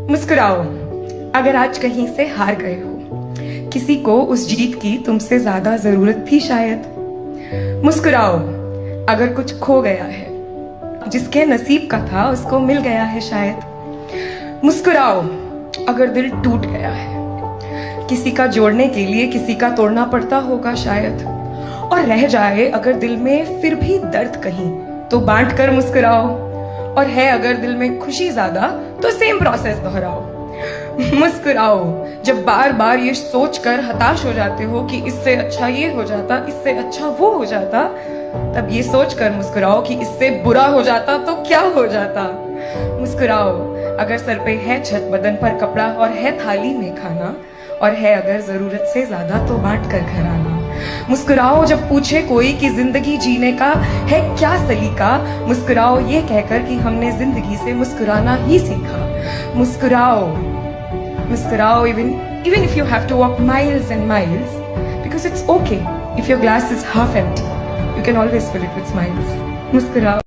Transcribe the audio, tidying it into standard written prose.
मुस्कुराओ अगर आज कहीं से हार गए हो, किसी को उस जीत की तुमसे ज्यादा जरूरत थी शायद। मुस्कुराओ अगर कुछ खो गया है, जिसके नसीब का था उसको मिल गया है शायद। मुस्कुराओ अगर दिल टूट गया है, किसी का जोड़ने के लिए किसी का तोड़ना पड़ता होगा शायद। और रह जाए अगर दिल में फिर भी दर्द कहीं, तो बांट कर मुस्कुराओ। और है अगर दिल में खुशी ज्यादा, तो सेम प्रोसेस दोहराओ। मुस्कुराओ जब बार बार ये सोच कर हताश हो जाते हो कि इससे अच्छा ये हो जाता, इससे अच्छा वो हो जाता, तब ये सोच कर मुस्कुराओ कि इससे बुरा हो जाता तो क्या हो जाता। मुस्कुराओ अगर सर पे है छत, बदन पर कपड़ा और है थाली में खाना, और है अगर जरूरत से ज्यादा तो बांट कर घर आना। मुस्कुराओ जब पूछे कोई कि जिंदगी जीने का है क्या सलीका, मुस्कुराओ ये कहकर कि हमने जिंदगी से मुस्कुराना ही सीखा। मुस्कुराओ मुस्कुराओ even if you have to walk miles and miles, because it's okay if your glass is half empty, you can always fill it with smiles. मुस्कुराओ।